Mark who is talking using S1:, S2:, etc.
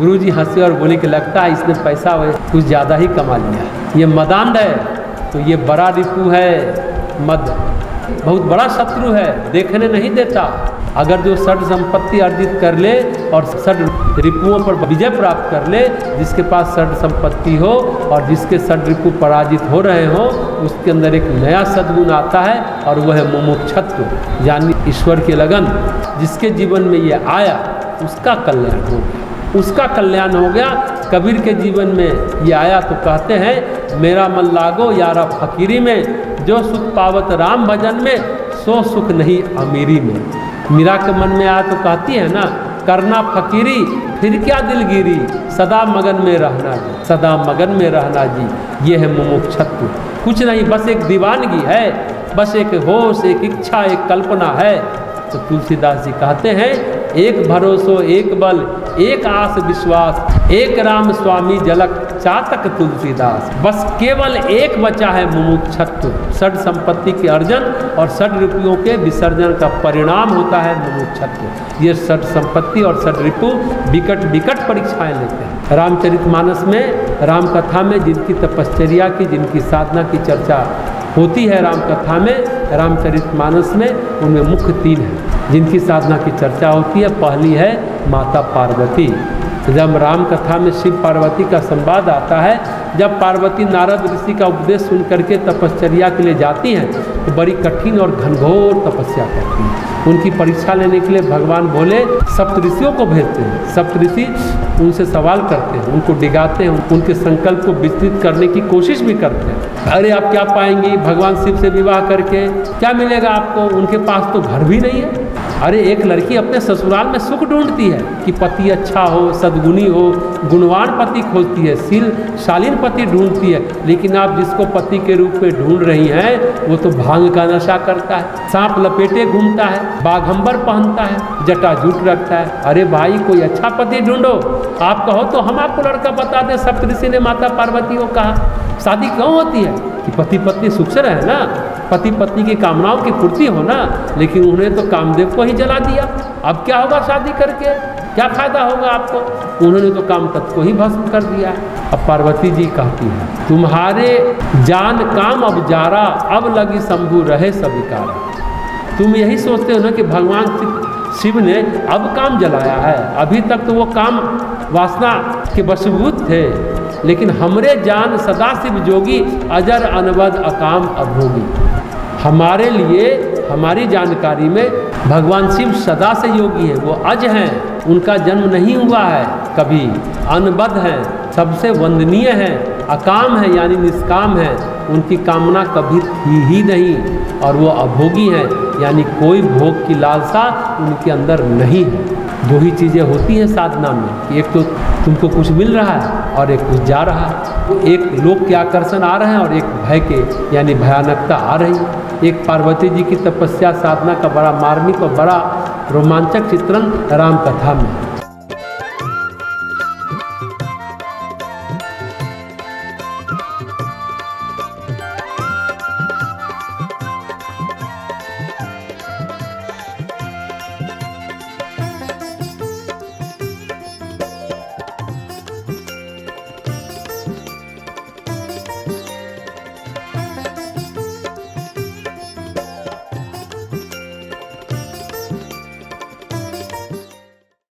S1: गुरुजी हंसे और बोले कि लगता है इसने पैसा कुछ ज़्यादा ही कमा लिया। ये मदान है तो ये बड़ा रिपु है। मद बहुत बड़ा शत्रु है, देखने नहीं देता। अगर जो षड संपत्ति अर्जित कर ले और षड रिपुओं पर विजय प्राप्त कर ले, जिसके पास षड संपत्ति हो और जिसके षड रिपु पराजित हो रहे हो, उसके अंदर एक नया सद्गुण आता है और वह है मुमुक्षत्व, यानी ईश्वर की लगन। जिसके जीवन में ये आया उसका कल्याण हो गया, उसका कल्याण हो गया। कबीर के जीवन में ये आया तो कहते हैं, मेरा मन लागो यारा फकीरी में, जो सुख पावत राम भजन में, सो सुख नहीं अमीरी में। मीरा के मन में आया तो कहती है ना, करना फकीरी फिर क्या दिलगिरी, सदा मगन में रहना जी, सदा मगन में रहना जी। ये है मुमुक्षत्व। कुछ नहीं, बस एक दीवानगी है, बस एक होश, एक इच्छा, एक कल्पना है। तो तुलसीदास जी कहते हैं, एक भरोसो एक बल, एक आस विश्वास, एक राम स्वामी झलक चातक तुलसीदास। बस केवल एक बचा है मुमुक्षत्व। षड संपत्ति के अर्जन और षड रिपुओं के विसर्जन का परिणाम होता है मुमुक्षत्व। ये षड संपत्ति और षड रिपु विकट विकट परीक्षाएं लेते हैं। रामचरितमानस में, राम कथा में जिनकी तपश्चर्या की, जिनकी साधना की चर्चा होती है राम कथा में, रामचरितमानस में, उनमें मुख्य तीन हैं जिनकी साधना की चर्चा होती है। पहली है माता पार्वती। जब राम कथा में शिव पार्वती का संवाद आता है, जब पार्वती नारद ऋषि का उपदेश सुन करके तपश्चर्या के लिए जाती हैं तो बड़ी कठिन और घनघोर तपस्या करती हैं। उनकी परीक्षा लेने के लिए भगवान भोले सप्तऋषियों को भेजते हैं। सप्तऋषि उनसे सवाल करते हैं, उनको डिगाते हैं, उनके संकल्प को विस्तृत करने की कोशिश भी करते हैं। अरे आप क्या पाएंगी भगवान शिव से विवाह करके, क्या मिलेगा आपको? उनके पास तो घर भी नहीं है। अरे एक लड़की अपने ससुराल में सुख ढूंढती है कि पति अच्छा हो, सद्गुणी हो, गुणवान पति खोजती है, शालीन पति ढूंढती है। लेकिन आप जिसको पति के रूप में ढूंढ रही हैं वो तो भांग का नशा करता है, सांप लपेटे घूमता है, बाघंबर पहनता है, जटा जूट रखता है। अरे भाई कोई अच्छा पति ढूंढो, आप कहो तो हम आपको लड़का बता दें। सप्तऋषि ने माता पार्वती को कहा। शादी क्यों होती है? कि पति पत्नी सुख से रहे ना, पति पत्नी की कामनाओं की पूर्ति हो ना। लेकिन उन्हें तो कामदेव को ही जला दिया। अब क्या होगा शादी करके, क्या फायदा होगा आपको? उन्होंने तो काम तत्व को ही भस्म कर दिया। अब पार्वती जी कहती है, तुम्हारे जान काम अब जारा, अब लगी शंभु रहे सविकारा। तुम यही सोचते हो ना कि भगवान शिव ने अब काम जलाया है, अभी तक तो वो काम वासना के वशीभूत थे। लेकिन हमरे जान सदा शिव जोगी, अजर अनवद अकाम अभोगी। हमारे लिए, हमारी जानकारी में भगवान शिव सदा से योगी हैं, वो अज हैं, उनका जन्म नहीं हुआ है कभी, अनबद्ध हैं, सबसे वंदनीय हैं, अकाम है यानी निष्काम है, उनकी कामना कभी थी ही नहीं, और वो अभोगी हैं यानी कोई भोग की लालसा उनके अंदर नहीं है। दो ही चीज़ें होती हैं साधना में कि एक तो तुमको कुछ मिल रहा है और एक कुछ जा रहा है। तो एक लोक के आकर्षण आ रहे हैं और एक भय के यानी भयानकता आ रही है। एक पार्वती जी की तपस्या साधना का बड़ा मार्मिक और बड़ा रोमांचक चित्रण राम कथा में।